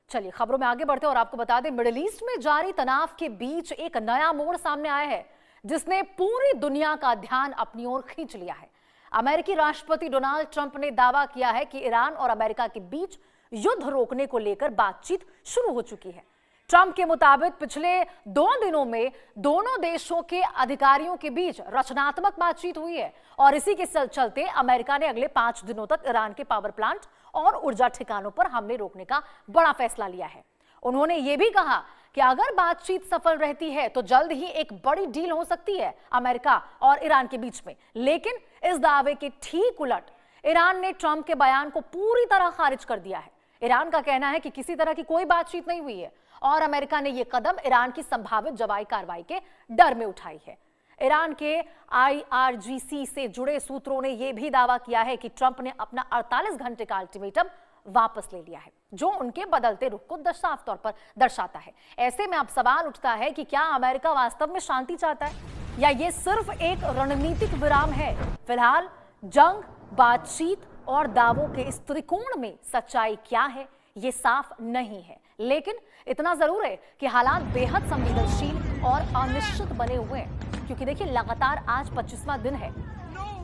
चलिए खबरों में आगे बढ़ते हैं और आपको बता दें, मिडिल ईस्ट में जारी तनाव के बीच एक नया मोड़ सामने आया है जिसने पूरी दुनिया का ध्यान अपनी ओर खींच लिया है। अमेरिकी राष्ट्रपति डोनाल्ड ट्रंप ने दावा किया है कि ईरान और अमेरिका के बीच युद्ध रोकने को लेकर बातचीत शुरू हो चुकी है। ट्रंप के मुताबिक पिछले 2 दिनों में दोनों देशों के अधिकारियों के बीच रचनात्मक बातचीत हुई है और इसी के चलते अमेरिका ने अगले 5 दिनों तक ईरान के पावर प्लांट और ऊर्जा ठिकानों पर हमले रोकने का बड़ा फैसला लिया है। उन्होंने यह भी कहा कि अगर बातचीत सफल रहती है तो जल्द ही एक बड़ी डील हो सकती है अमेरिका और ईरान के बीच में। लेकिन इस दावे के ठीक उलट ईरान ने ट्रंप के बयान को पूरी तरह खारिज कर दिया है। ईरान का कहना है कि किसी तरह की कोई बातचीत नहीं हुई है और अमेरिका ने यह कदम ईरान की संभावित जवाई कार्रवाई के डर में उठाई है। ईरान के IRGC से जुड़े सूत्रों ने यह भी दावा किया है कि ट्रंप ने अपना 48 घंटे का अल्टीमेटम वापस ले लिया है, जो उनके बदलते रुख को साफ तौर पर दर्शाता है। ऐसे में अब सवाल उठता है कि क्या अमेरिका वास्तव में शांति चाहता है या ये सिर्फ एक रणनीतिक विराम है। फिलहाल जंग, बातचीत और दावों के इस त्रिकोण में सच्चाई क्या है ये साफ नहीं है, लेकिन इतना जरूर है कि हालात बेहद संवेदनशील और अनिश्चित बने हुए हैं। क्योंकि देखिए, लगातार आज 25वां दिन है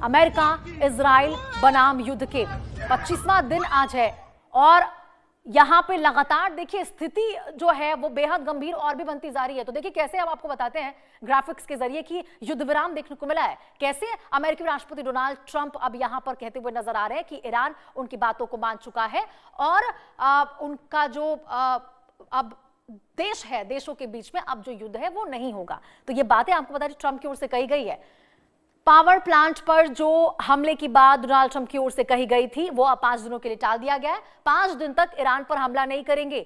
अमेरिका इजराइल बनाम युद्ध के 25वां दिन आज है और यहां पे लगातार देखिए स्थिति जो है वो बेहद गंभीर और भी बनती जा रही है। तो देखिए कैसे हम आपको बताते हैं ग्राफिक्स के जरिए कि युद्ध विराम देखने को मिला है, कैसे अमेरिकी राष्ट्रपति डोनाल्ड ट्रंप अब यहां पर कहते हुए नजर आ रहे हैं कि ईरान उनकी बातों को मान चुका है और उनका जो अब देश है, देशों के बीच में अब जो युद्ध है वो नहीं होगा। तो ये बातें आपको बता दें ट्रंप की ओर से कही गई है। पावर प्लांट पर जो हमले की बात डोनाल्ड ट्रंप की ओर से कही गई थी वो अब 5 दिनों के लिए टाल दिया गया है। 5 दिन तक ईरान पर हमला नहीं करेंगे,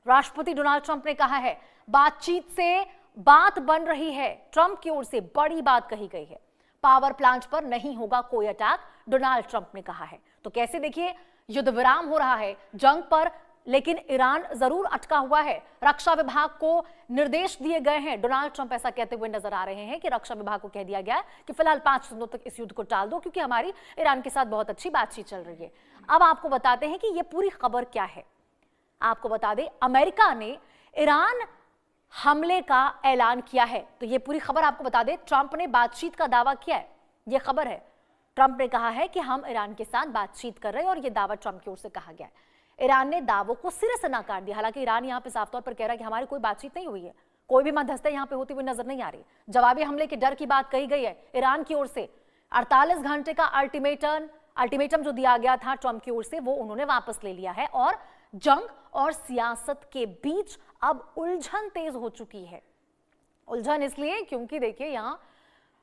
राष्ट्रपति डोनाल्ड ट्रंप ने कहा है। बातचीत से बात बन रही है, ट्रंप की ओर से बड़ी बात कही गई है। पावर प्लांट पर नहीं होगा कोई अटैक, डोनाल्ड ट्रंप ने कहा है। तो कैसे देखिए युद्ध विराम हो रहा है जंग पर, लेकिन ईरान जरूर अटका हुआ है। रक्षा विभाग को निर्देश दिए गए हैं। डोनाल्ड ट्रंप ऐसा कहते हुए नजर आ रहे हैं कि रक्षा विभाग को कह दिया गया है कि फिलहाल 5 दिनों तक इस युद्ध को टाल दो, क्योंकि हमारी ईरान के साथ बहुत अच्छी बातचीत चल रही है। अब आपको बताते हैं कि यह पूरी खबर क्या है। आपको बता दें, अमेरिका ने ईरान हमले का ऐलान किया है। तो यह पूरी खबर आपको बता दें, ट्रंप ने बातचीत का दावा किया है, यह खबर है। ट्रंप ने कहा है कि हम ईरान के साथ बातचीत कर रहे हैं और यह दावा ट्रंप की ओर से कहा गया है। ईरान ने दावों को सिरे से नकार दिया। हालांकि ईरान यहां पे साफ तौर पर कह रहा है कि हमारी कोई बातचीत नहीं हुई है, कोई भी मध्यस्थता यहां पे होती हुई नजर नहीं आ रही। जवाबी हमले के डर की बात कही गई है ईरान की ओर से। 48 घंटे का अल्टीमेटम जो दिया गया था ट्रंप की ओर से वो उन्होंने वापस ले लिया है और जंग और सियासत के बीच अब उलझन तेज हो चुकी है। उलझन इसलिए क्योंकि देखिए यहां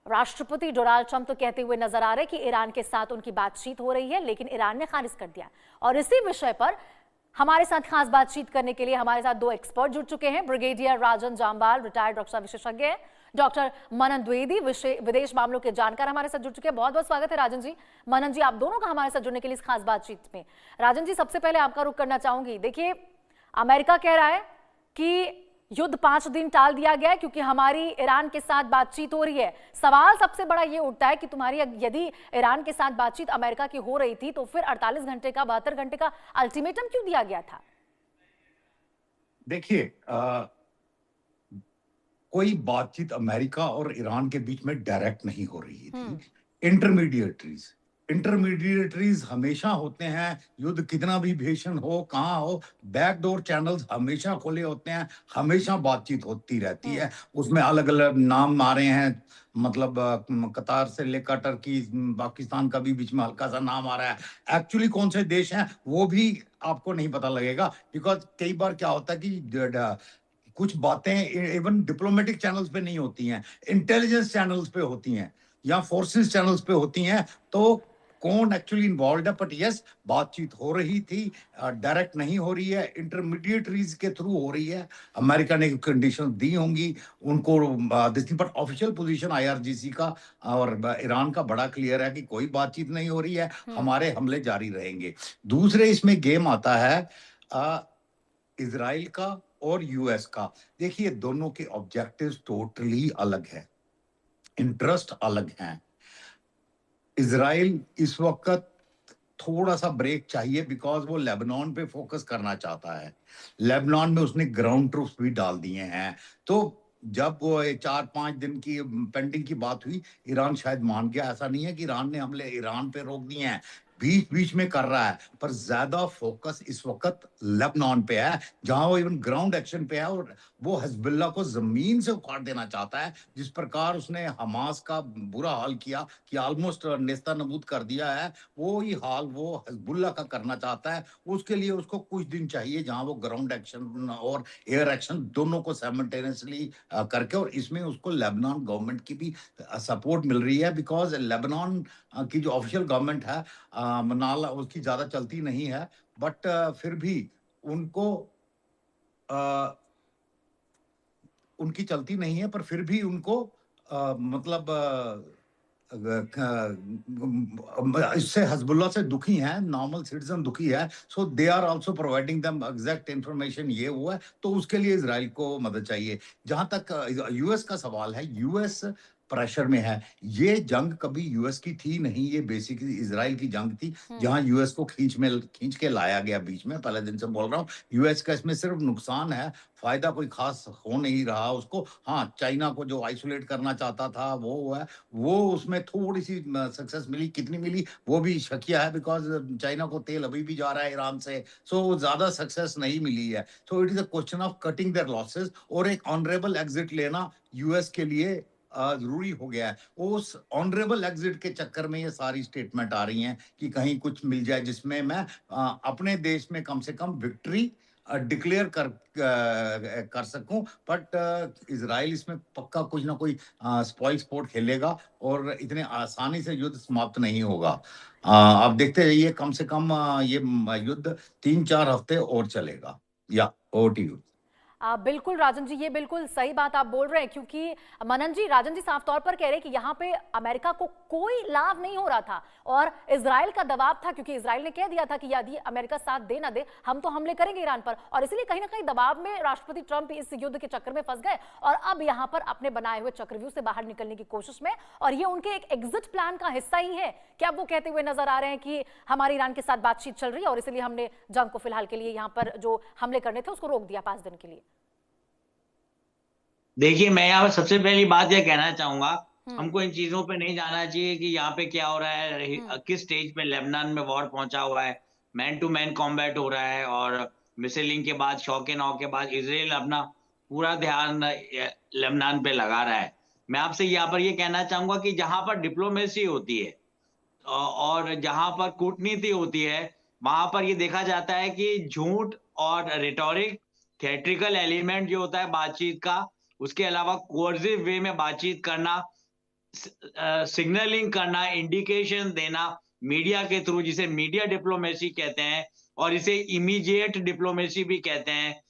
राष्ट्रपति डोनाल्ड ट्रंप तो कहते हुए नजर आ रहे कि ईरान के साथ उनकी बातचीत हो रही है, लेकिन ईरान ने खारिज कर दिया। और इसी विषय पर हमारे साथ खास बातचीत करने के लिए हमारे साथ 2 एक्सपर्ट जुड़ चुके हैं। ब्रिगेडियर राजन जामवाल, रिटायर्ड रक्षा विशेषज्ञ हैं। डॉक्टर मनन द्विवेदी, विदेश मामलों के जानकार, हमारे साथ जुड़ चुके हैं। बहुत बहुत स्वागत है राजन जी, मनन जी, आप दोनों का हमारे साथ जुड़ने के लिए इस खास बातचीत में। राजन जी, सबसे पहले आपका रुख करना चाहूंगी। देखिए, अमेरिका कह रहा है कि युद्ध 5 दिन टाल दिया गया है क्योंकि हमारी ईरान के साथ बातचीत हो रही है। सवाल सबसे बड़ा ये उठता है कि तुम्हारी यदि ईरान के साथ बातचीत अमेरिका की हो रही थी तो फिर 48 घंटे का 72 घंटे का अल्टीमेटम क्यों दिया गया था? देखिए, कोई बातचीत अमेरिका और ईरान के बीच में डायरेक्ट नहीं हो रही थी। इंटरमीडिएटरीज हमेशा होते हैं। युद्ध कितना भी भीषण हो, कहाँ हो, बैकडोर चैनल्स हमेशा खुले होते हैं, हमेशा बातचीत होती रहती है। उसमें अलग अलग नाम आ रहे हैं, मतलब कतार से लेकर टर्की, पाकिस्तान का भी बीच में हल्का सा नाम आ रहा है। एक्चुअली कौन से देश हैं वो भी आपको नहीं पता लगेगा, बिकॉज कई बार क्या होता है कि कुछ बातें इवन डिप्लोमेटिक चैनल्स पे नहीं होती हैं, इंटेलिजेंस चैनल्स पे होती हैं या फोर्सेस चैनल्स पे होती हैं। तो कौन एक्चुअली इन्वॉल्व है, बट यस, बातचीत हो रही थी, डायरेक्ट नहीं हो रही है, इंटरमीडिएटरीज के थ्रू हो रही है। अमेरिका ने कंडीशन दी होंगी उनको, पर ऑफिशियल पोजीशन IRGC का और ईरान का बड़ा क्लियर है कि कोई बातचीत नहीं हो रही है, हमारे हमले जारी रहेंगे। दूसरे इसमें गेम आता है इजराइल का और US का। देखिए, दोनों के ऑब्जेक्टिव्स टोटली अलग है, इंटरेस्ट अलग हैं। इजराइल इस वक्त थोड़ा सा ब्रेक चाहिए, बिकॉज वो लेबनान पे फोकस करना चाहता है। लेबनान में उसने ग्राउंड ट्रूप्स भी डाल दिए हैं। तो जब वो 4-5 दिन की पेंडिंग की बात हुई, ईरान शायद मान गया। ऐसा नहीं है कि ईरान ने हमले ईरान पे रोक दिए हैं, बीच बीच में कर रहा है, पर ज्यादा फोकस इस वक्त लेबनान पे है, जहां वो इवन ग्राउंड एक्शन पे है। और वो हिजबुल्ला को जमीन से उखाड़ देना चाहता है, जिस प्रकार उसने हमास का बुरा हाल किया कि ऑलमोस्ट नेस्ता नबूद कर दिया है, वो ही हाल वो हिजबुल्ला का करना चाहता है। उसके लिए उसको कुछ दिन चाहिए, जहां वो ग्राउंड एक्शन और एयर एक्शन दोनों को साइमल्टेनियसली करके, और इसमें उसको लेबनान गवर्नमेंट की भी सपोर्ट मिल रही है, बिकॉज लेबनान की जो ऑफिशियल गवर्नमेंट है, मनाला उसकी ज्यादा चलती नहीं है, बट फिर भी उनको अ, उनकी चलती नहीं है, पर फिर भी उनको मतलब इससे हिजबुल्ला से दुखी है, नॉर्मल सिटीजन दुखी है। So they are also providing them exact information, ये हुआ है। तो उसके लिए इजराइल को मदद चाहिए। जहां तक यूएस का सवाल है, यूएस प्रेशर में है। ये जंग कभी यूएस की थी नहीं, ये बेसिकली इजराइल की जंग थी, जहां यूएस को खींच के लाया गया बीच में। पहले दिन से बोल रहा हूँ, यूएस का इसमें सिर्फ नुकसान है, फायदा कोई खास हो नहीं रहा उसको। हाँ, चाइना को जो आइसोलेट करना चाहता था वो है, वो उसमें थोड़ी सी सक्सेस मिली, कितनी मिली वो भी शकिया है, बिकॉज चाइना को तेल अभी भी जा रहा है ईरान से। सो ज्यादा सक्सेस नहीं मिली है। So it is a question of cutting their losses, और एक ऑनरेबल एग्जिट लेना यूएस के लिए जरूरी हो गया है। उस ऑनरेबल एग्जिट के चक्कर में ये सारी स्टेटमेंट आ रही हैं कि कहीं कुछ मिल जाए जिसमें मैं अपने देश में कम से कम विक्ट्री डिक्लेयर कर सकूं। बट इजराइल इसमें पक्का कुछ ना कोई स्पॉइल स्पोर्ट खेलेगा, और इतने आसानी से युद्ध समाप्त नहीं होगा। आप देखते रहिए, कम से कम ये युद्ध 3-4 हफ्ते और चलेगा। या ओवर टू यू। बिल्कुल राजन जी, ये बिल्कुल सही बात आप बोल रहे हैं, क्योंकि मनन जी, राजन जी साफ तौर पर कह रहे हैं कि यहाँ पे अमेरिका को कोई लाभ नहीं हो रहा था, और इजराइल का दबाव था, क्योंकि इजराइल ने कह दिया था कि यदि अमेरिका साथ दे ना दे, हम तो हमले करेंगे ईरान पर। और इसलिए कहीं ना कहीं दबाव में राष्ट्रपति ट्रंप इस युद्ध के चक्कर में फंस गए, और अब यहाँ पर अपने बनाए हुए चक्रव्यूह से बाहर निकलने की कोशिश में, और ये उनके एक एग्जिट प्लान का हिस्सा ही है। क्या वो कहते हुए नजर आ रहे हैं कि हमारी ईरान के साथ बातचीत चल रही है, और इसलिए हमने जंग को फिलहाल के लिए यहाँ पर जो हमले करने थे उसको रोक दिया 5 दिन के लिए? देखिए, मैं यहाँ पर सबसे पहली बात यह कहना चाहूंगा, हमको इन चीजों पे नहीं जाना चाहिए कि यहाँ पे क्या हो रहा है, किस स्टेज पे लेबनान में वॉर पहुंचा हुआ है। मैन टू मैन कॉम्बैट हो रहा है, और मिसलिंग के बाद, शॉक एंड ऑ के बाद इजराइल अपना पूरा ध्यान लेबनान पे लगा रहा है। मैं आपसे यहाँ पर ये कहना चाहूंगा कि जहां पर डिप्लोमेसी होती है और जहां पर कूटनीति होती है, वहां पर ये देखा जाता है कि झूठ और रिटोरिक, थिएट्रिकल एलिमेंट जो होता है बातचीत का, उसके अलावा कोर्सिव वे में बातचीत करना, सिग्नलिंग करना, इंडिकेशन देना मीडिया के थ्रू, जिसे मीडिया डिप्लोमेसी कहते हैं, और इसे इमीडिएट डिप्लोमेसी भी कहते हैं।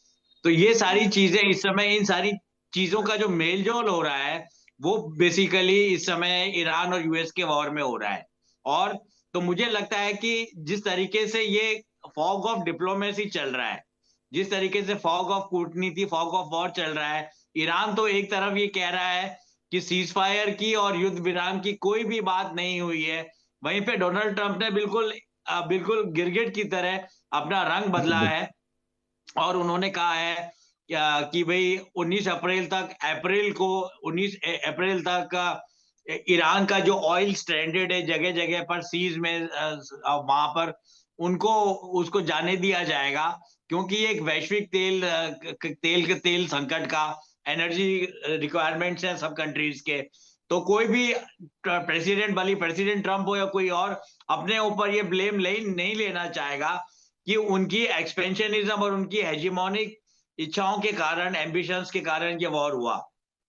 तो ये सारी चीजें इस समय, इन सारी चीजों का जो मेलजोल हो रहा है, वो बेसिकली इस समय ईरान और यूएस के वॉर में हो रहा है। और तो मुझे लगता है कि जिस तरीके से ये फॉग ऑफ डिप्लोमेसी चल रहा है, जिस तरीके से फॉग ऑफ कूटनीति, फॉग ऑफ वॉर चल रहा है, ईरान तो एक तरफ ये कह रहा है कि सीज फायर की और युद्ध विराम की कोई भी बात नहीं हुई है, वहीं पे डोनाल्ड ट्रंप ने बिल्कुल गिरगिट की तरह अपना रंग बदला है, और उन्होंने कहा है कि भाई 19 अप्रैल तक ईरान का जो ऑयल स्ट्रैंडेड है जगह जगह पर सीज में, वहां पर उसको जाने दिया जाएगा, क्योंकि एक वैश्विक तेल संकट का, एनर्जी रिक्वायरमेंट्स हैं सब कंट्रीज के। तो कोई भी प्रेसिडेंट ट्रंप हो या कोई और, अपने ऊपर ये ब्लेम नहीं लेना चाहेगा कि उनकी एक्सपेंशनिज्म और उनकी हेजिमोनिक इच्छाओं के कारण, एम्बिशंस के कारण ये वॉर हुआ,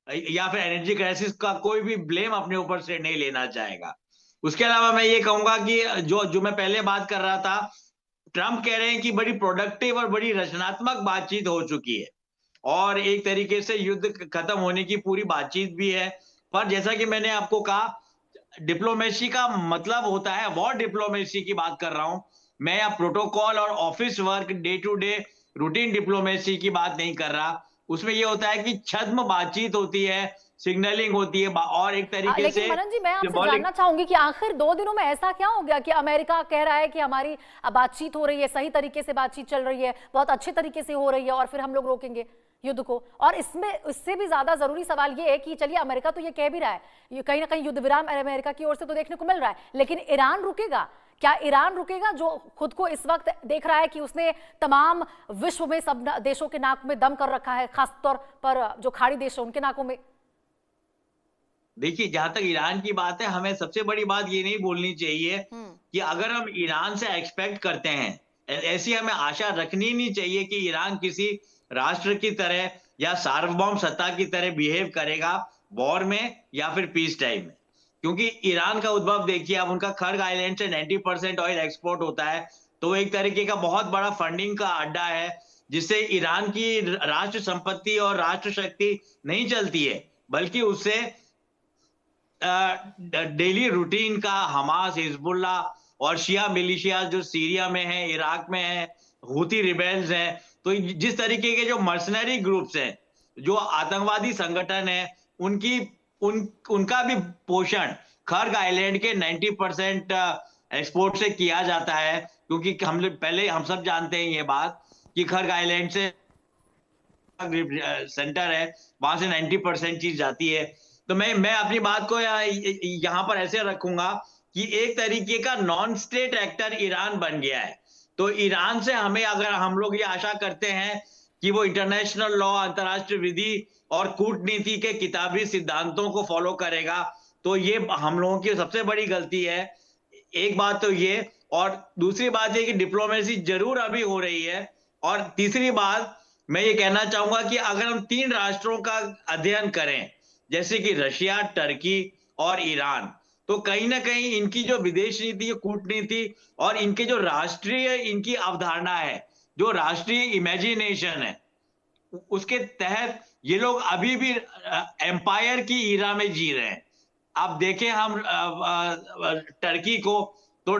या फिर एनर्जी क्राइसिस का कोई भी ब्लेम अपने ऊपर से नहीं लेना चाहेगा। उसके अलावा मैं ये कहूंगा कि जो मैं पहले बात कर रहा था, ट्रंप कह रहे हैं कि बड़ी प्रोडक्टिव और बड़ी रचनात्मक बातचीत हो चुकी है, और एक तरीके से युद्ध खत्म होने की पूरी बातचीत भी है। पर जैसा कि मैंने आपको कहा, डिप्लोमेसी का मतलब होता है, वॉर डिप्लोमेसी की बात कर रहा हूं मैं, अब प्रोटोकॉल और office work, day to day routine diplomacy की बात नहीं कर रहा। उसमें ये होता है कि छद्म बातचीत होती है, सिग्नलिंग होती है और एक तरीके लेकिन से मनन जी, मैं आपसे जानना चाहूंगी कि आखिर 2 दिनों में ऐसा क्या हो गया कि अमेरिका कह रहा है कि हमारी बातचीत हो रही है, सही तरीके से बातचीत चल रही है, बहुत अच्छे तरीके से हो रही है और फिर हम लोग रोकेंगे युद्ध को? और इसमें इससे भी ज्यादा जरूरी सवाल ये है कि चलिए अमेरिका तो ये कह भी रहा है, ये कहीं ना कहीं युद्ध विराम अमेरिका की ओर से तो देखने को मिल रहा है, लेकिन ईरान रुकेगा क्या? ईरान रुकेगा जो खुद को इस वक्त देख रहा है कि उसने तमाम विश्व में सब देशों के नाक में दम कर रखा है, खासतौर पर जो खाड़ी देश है उनके नाकों में? देखिए, जहां तक ईरान की बात है, हमें सबसे बड़ी बात ये नहीं बोलनी चाहिए कि अगर हम ईरान से एक्सपेक्ट करते हैं, ऐसी हमें आशा रखनी नहीं चाहिए कि ईरान किसी राष्ट्र की तरह या सार्वभौम सत्ता की तरह बिहेव करेगा वॉर में या फिर पीस टाइम में। क्योंकि ईरान का उद्भव देखिए, अब उनका खर्ग आइलैंड से 90% ऑयल एक्सपोर्ट होता है, तो एक तरीके का बहुत बड़ा फंडिंग का अड्डा है, जिससे ईरान की राष्ट्र संपत्ति और राष्ट्र शक्ति नहीं चलती है, बल्कि उससे डेली रूटीन का हमास, हिजबुल्ला और शिया मिलिशिया जो सीरिया में है, इराक में है, हुती रिबेल्स हैं, तो जिस तरीके के जो मर्सनरी ग्रुप्स हैं, जो आतंकवादी संगठन है, उनका भी पोषण खर्ग आइलैंड के 90% एक्सपोर्ट से किया जाता है। क्योंकि हम सब जानते हैं ये बात कि खर्ग आइलैंड से सेंटर है, वहां से 90% चीज जाती है। तो मैं अपनी बात को यहाँ पर ऐसे रखूंगा कि एक तरीके का नॉन स्टेट एक्टर ईरान बन गया है। तो ईरान से अगर हम लोग ये आशा करते हैं कि वो इंटरनेशनल लॉ, अंतर्राष्ट्रीय विधि और कूटनीति के किताबी सिद्धांतों को फॉलो करेगा, तो ये हम लोगों की सबसे बड़ी गलती है। एक बात तो ये, और दूसरी बात ये कि डिप्लोमेसी जरूर अभी हो रही है। और तीसरी बात मैं ये कहना चाहूंगा कि अगर हम 3 राष्ट्रों का अध्ययन करें, जैसे कि रशिया, टर्की और ईरान, तो कहीं ना कहीं इनकी जो विदेश नीति, कूटनीति और इनके जो राष्ट्रीय इनकी अवधारणा है, जो राष्ट्रीय इमेजिनेशन है, उसके तहत ये लोग अभी भी एम्पायर की ईरा में जी रहे हैं। आप देखें हम टर्की को, तो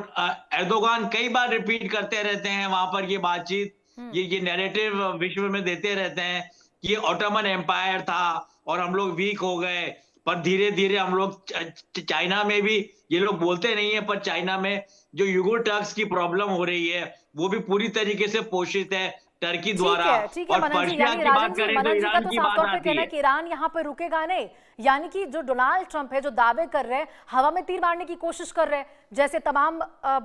एर्दोगान कई बार रिपीट करते रहते हैं वहां पर ये बातचीत, ये नैरेटिव विश्व में देते रहते हैं कि ये ऑटोमन एम्पायर था और हम लोग वीक हो गए, पर धीरे धीरे हम लोग चाइना में भी, ये लोग बोलते नहीं है, पर चाइना में जो युगुर टर्क्स की प्रॉब्लम हो रही है वो भी पूरी तरीके से पोषित है टर्की द्वारा। ठीक है और मनन जी, पर्शिया यानी की बात राजन जी, करें तो मनन जी का ईरान तो की साफ बात तौर पे आती कहना है है। कि ईरान यहाँ पे रुकेगा नहीं, यानी कि जो डोनाल्ड ट्रंप है, जो दावे कर रहे हैं, हवा में तीर मारने की कोशिश कर रहे हैं। जैसे तमाम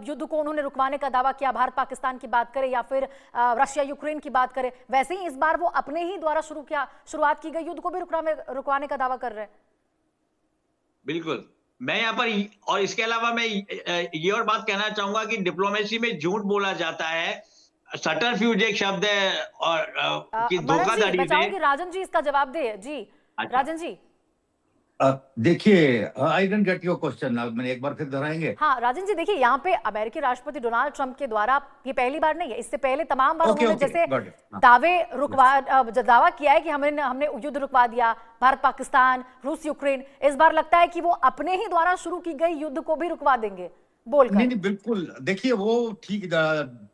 युद्ध को उन्होंने रुकवाने का दावा किया, भारत पाकिस्तान की बात करें या फिर रशिया यूक्रेन की बात करें, वैसे ही इस बार वो अपने ही द्वारा शुरुआत की गई युद्ध को भी रुकवाने का दावा कर रहे हैं। बिल्कुल, मैं यहाँ पर, और इसके अलावा मैं ये और बात कहना चाहूंगा कि डिप्लोमेसी में झूठ बोला जाता है, सटरफ्यूज एक शब्द है, और कि धोखाधड़ी मैं चाहूंगी से। राजन जी इसका जवाब दे जी। अच्छा। राजन जी, देखिए, आई डेंट गेट योर क्वेश्चन, मैंने एक बार फिर दोहराएंगे। हाँ राजन जी, देखिए यहाँ पे अमेरिकी राष्ट्रपति डोनाल्ड ट्रंप के द्वारा, ये पहली बार नहीं है, इससे पहले तमाम बार उन्होंने जैसे दावा किया है कि हमने युद्ध रुकवा दिया, भारत पाकिस्तान, रूस यूक्रेन, इस बार लगता है कि वो अपने ही द्वारा शुरू की गई युद्ध को भी रुकवा देंगे बोलकर। नहीं, बिल्कुल, देखिए वो ठीक,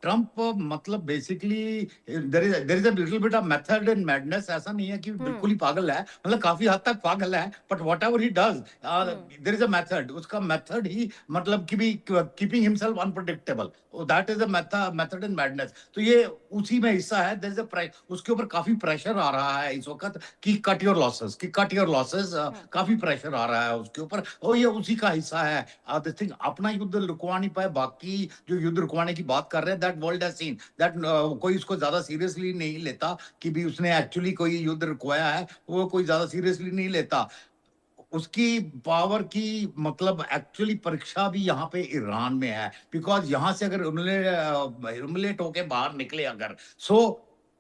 ट्रम्प मतलब basically there is a little bit of method in madness. ऐसा नहीं है कि बिल्कुल ही पागल है, मतलब काफी हद तक पागल है, but whatever he does there is a method. उसका मेथड ही मतलब कि भी keeping himself unpredictable, that is a method in madness. तो ये उसी में हिस्सा है। देयर इज अ उसके ऊपर काफी प्रेशर आ रहा है इस वक्त कि कट योर लॉसेस, काफी प्रेशर आ रहा है उसके ऊपर, और ये उसी का हिस्सा है। दिस थिंग अपना युद्ध रुकवा नहीं पाए, बाकी जो युद्ध रुकवाने की बात कर रहे हैं, that world has seen that, कोई उसको ज्यादा सीरियसली नहीं लेता कि भी उसने एक्चुअली कोई युद्ध रुकवाया है, वो कोई ज्यादा सीरियसली नहीं लेता। उसकी पावर की मतलब एक्चुअली परीक्षा भी यहाँ पे ईरान में है, बिकॉज यहाँ से अगर इम्युलेट होके बाहर निकले अगर, सो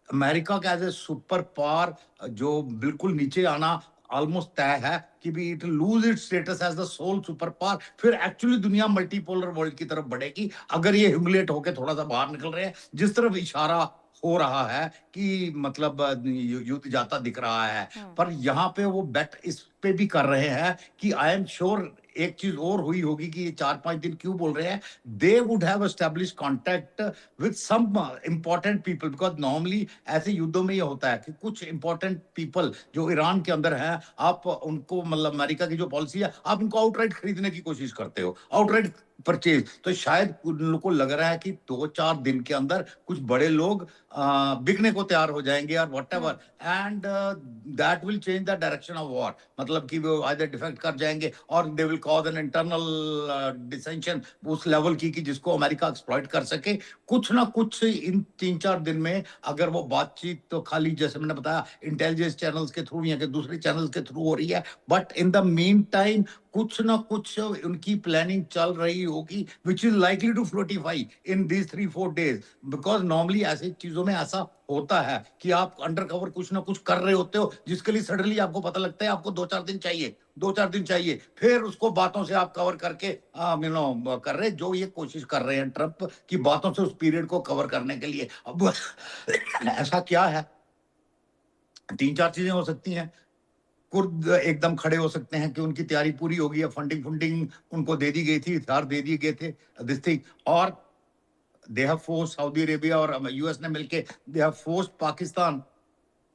अमेरिका का एज ए सुपर पावर जो बिल्कुल नीचे आना ऑलमोस्ट तय है कि भी it lose its status as the sole super power. फिर एक्चुअली दुनिया मल्टीपोलर वर्ल्ड की तरफ बढ़ेगी अगर ये ह्यूमिलेट होके थोड़ा सा बाहर निकल रहे हैं, जिस तरफ इशारा हो रहा है कि मतलब युद्ध जाता दिख रहा है। पर यहाँ पे वो बेट इस पे भी कर रहे हैं कि आई एम श्योर एक चीज और हुई होगी कि ये 4-5 दिन क्यों बोल रहे हैं, they would have establish contact with some important people, because normally ऐसे युद्धों में ये होता है कि कुछ इंपॉर्टेंट पीपल जो ईरान के अंदर है, आप उनको मतलब अमेरिका की जो पॉलिसी है, आप उनको आउटराइट खरीदने की कोशिश करते हो, आउटराइट परचेज। तो शायद उन लोगों को लग रहा है कि 2-4 दिन के अंदर कुछ बड़े लोग बिकने को तैयार हो जाएंगे और what ever, and that will change the direction of war. मतलब कि वो आइदर डिफेक्ट कर जाएंगे और they will cause an internal डिसेंशन उस लेवल की कि जिसको अमेरिका एक्सप्लॉइट कर सके। कुछ ना कुछ इन 3-4 दिन में अगर वो बातचीत तो खाली जैसे मैंने बताया इंटेलिजेंस चैनल्स के थ्रू या के दूसरे चैनल्स के थ्रू हो रही है, but in the meantime कुछ ना कुछ उनकी प्लानिंग चल रही होगी which is likely to fructify in these 3-4 days, because normally ऐसी चीजों में ऐसा होता है कि आप अंडर कवर कुछ ना कुछ कर रहे होते हो जिसके लिए सडनली आपको पता लगता है आपको 2-4 दिन चाहिए, 2-4 दिन चाहिए, फिर उसको बातों से आप कवर करके कर रहे, जो ये कोशिश कर रहे हैं ट्रंप की बातों से उस पीरियड को कवर करने के लिए। अब ऐसा क्या है, 3-4 चीजें हो सकती हैं। कुर्द एकदम खड़े हो सकते हैं कि उनकी तैयारी पूरी होगी है, फंडिंग उनको दे दी गई थी, हथियार दे दिए गए थे दिस थिंग, और they have force Saudi Arabia और यूएस ने मिलके they have force Pakistan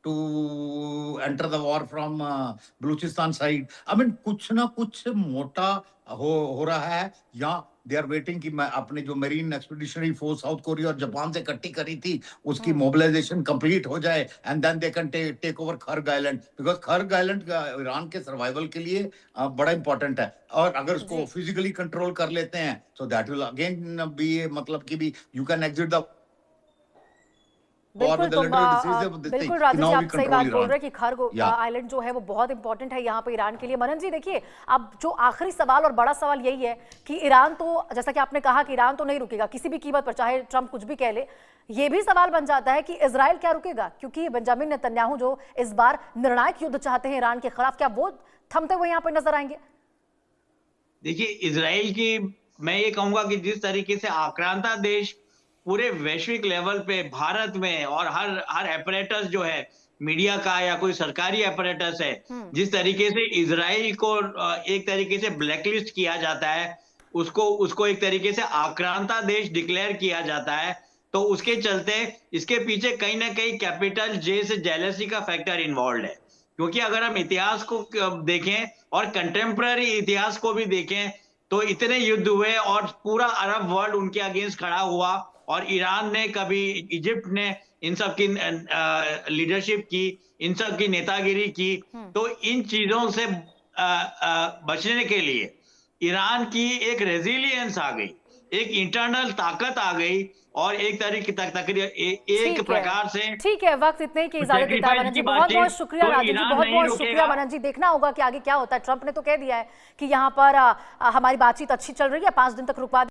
to enter the war from Balochistan side. I mean कुछ ना कुछ मोटा हो रहा है, या दे आर वेटिंग कि मैं अपने जो marine expeditionary force South Korea और जापान से इकट्ठी करी थी उसकी मोबिलाइजेशन कंप्लीट हो जाए and then they can take over Kharg island, because Kharg island Iran के सर्वाइवल के लिए बड़ा इंपॉर्टेंट है, और अगर उसको फिजिकली कंट्रोल कर लेते हैं तो दैट विल अगेन बी मतलब कि भी यू कैन एग्जिट द बिल्कुल बिल्कुल राजू जी, आप सही बात बोल रहे हैं कि खर्ग आइलैंड जो है वो बहुत इंपॉर्टेंट है यहाँ पे ईरान के लिए। मनन जी देखिए, अब जो आखिरी सवाल और बड़ा सवाल यही है कि ईरान तो, जैसा कि आपने कहा कि ईरान तो नहीं रुकेगा किसी भी कीमत पर, चाहे ट्रंप कुछ भी कह ले। ये भी सवाल बन जाता है कि इजराइल क्या रुकेगा, क्योंकि बेंजामिन नेतन्याहू जो इस बार निर्णायक युद्ध चाहते हैं ईरान के खिलाफ, क्या वो थमते हुए यहाँ पर नजर आएंगे? देखिए, इजराइल की मैं ये कहूंगा कि जिस तरीके से आक्रांता देश पूरे वैश्विक लेवल पे भारत में और हर एपरेटस जो है मीडिया का या कोई सरकारी एपरेटस है, जिस तरीके से इजराइल को एक तरीके से ब्लैकलिस्ट किया जाता है, उसको एक तरीके से आक्रांता देश डिक्लेयर किया जाता है, तो उसके चलते इसके पीछे कहीं ना कहीं कैपिटल जे से जेलसी का फैक्टर इन्वॉल्व है। क्योंकि अगर हम इतिहास को देखें और कंटेम्पररी इतिहास को भी देखें तो इतने युद्ध हुए और पूरा अरब वर्ल्ड उनके अगेंस्ट खड़ा हुआ, और ईरान ने कभी इजिप्ट ने इन सब की लीडरशिप की, इन सब की नेतागिरी की। तो इन चीजों से बचने के लिए ईरान की एक रेजिलियंस आ गई, एक इंटरनल ताकत आ गई, और एक तरीके तक एक प्रकार से ठीक है। वक्त इतने ही की इजाजत देता है मनन जी, बहुत बहुत शुक्रिया राजू जी, बहुत बहुत शुक्रिया मनन जी। देखना होगा कि आगे क्या होता है। ट्रंप ने तो कह दिया है कि यहाँ पर हमारी बातचीत अच्छी चल रही है, 5 दिन तक रुकवा